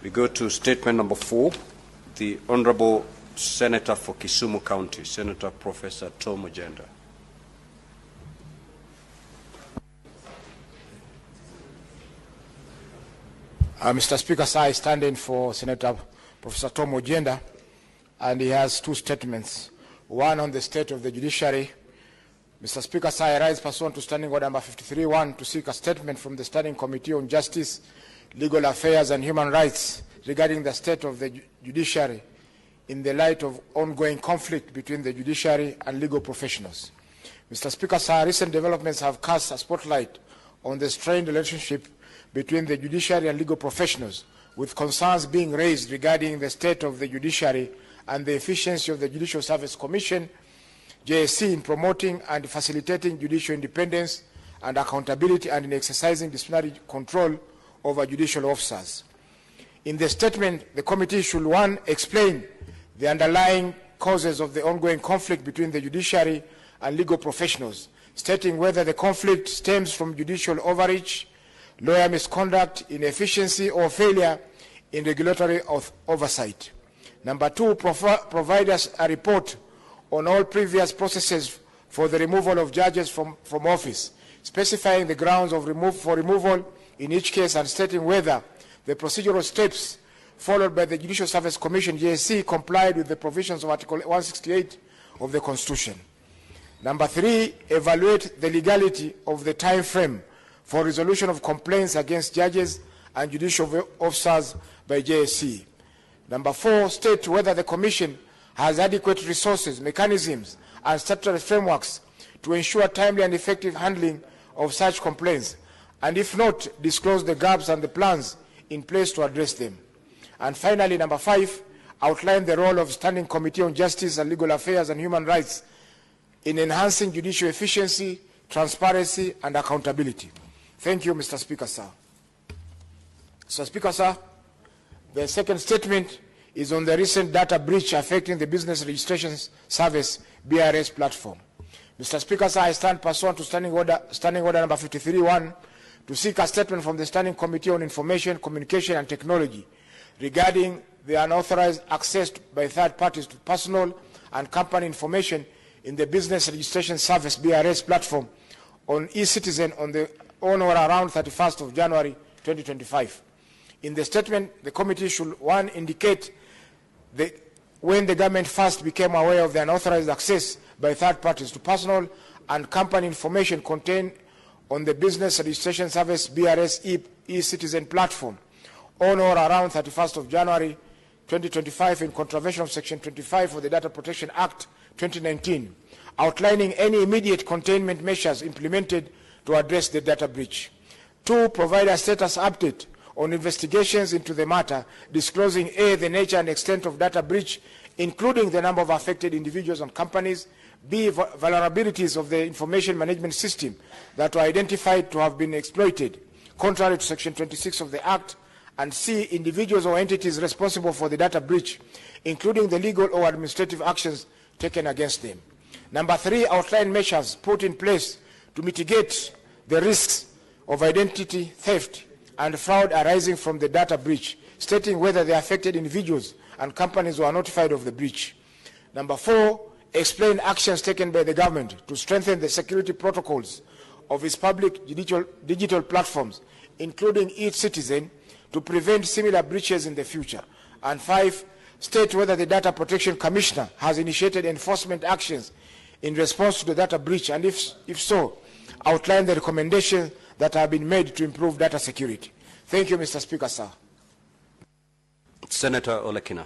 We go to statement number 4, the Honorable Senator for Kisumu County, Senator Professor Tom Ojienda. Mr. Speaker, sir, I stand in for Senator Professor Tom Ojienda, and he has two statements. One on the state of the judiciary. Mr. Speaker, sir, I rise pursuant to Standing Order number 53-1 to seek a statement from the Standing Committee on Justice, Legal Affairs and Human Rights regarding the state of the judiciary in the light of ongoing conflict between the judiciary and legal professionals. Mr. Speaker, sir, recent developments have cast a spotlight on the strained relationship between the judiciary and legal professionals, with concerns being raised regarding the state of the judiciary and the efficiency of the Judicial Service Commission, JSC, in promoting and facilitating judicial independence and accountability and in exercising disciplinary control over judicial officers. In the statement, the committee should, 1, explain the underlying causes of the ongoing conflict between the judiciary and legal professionals, stating whether the conflict stems from judicial overreach, lawyer misconduct, inefficiency, or failure in regulatory oversight. Number 2, provide us a report on all previous processes for the removal of judges from office, specifying the grounds of removal in each case and stating whether the procedural steps followed by the Judicial Service Commission, JSC, complied with the provisions of Article 168 of the Constitution. Number 3, evaluate the legality of the time frame for resolution of complaints against judges and judicial officers by JSC. Number 4, state whether the Commission has adequate resources, mechanisms, and statutory frameworks to ensure timely and effective handling of such complaints, and if not, disclose the gaps and the plans in place to address them. And finally, number 5, outline the role of Standing Committee on Justice and Legal Affairs and Human Rights in enhancing judicial efficiency, transparency, and accountability. Thank you, Mr. Speaker, sir. Mr. Speaker, sir, the second statement is on the recent data breach affecting the Business Registration Service BRS platform. Mr. Speaker, sir, I stand pursuant to Standing Order number 53-1 to seek a statement from the Standing Committee on Information, Communication and Technology regarding the unauthorized access by third parties to personal and company information in the Business Registration Service BRS platform on e-Citizen on or around 31st of January 2025. In the statement, the committee should, 1, indicate when the government first became aware of the unauthorized access by third parties to personal and company information contained on the Business Registration Service BRS e-Citizen platform on or around 31st of January 2025 in contravention of Section 25 of the Data Protection Act 2019, outlining any immediate containment measures implemented to address the data breach. 2, provide a status update on investigations into the matter, disclosing A, the nature and extent of data breach, including the number of affected individuals and companies, B, vulnerabilities of the information management system that were identified to have been exploited, contrary to Section 26 of the Act, and C, individuals or entities responsible for the data breach, including the legal or administrative actions taken against them. Number 3, outline measures put in place to mitigate the risks of identity theft and fraud arising from the data breach, stating whether the affected individuals and companies were notified of the breach. Number 4, explain actions taken by the government to strengthen the security protocols of its public digital platforms, including e-Citizen, to prevent similar breaches in the future. And 5, state whether the Data Protection Commissioner has initiated enforcement actions in response to the data breach, and if so, outline the recommendations that have been made to improve data security. Thank you, Mr. Speaker, sir. Senator Olekina.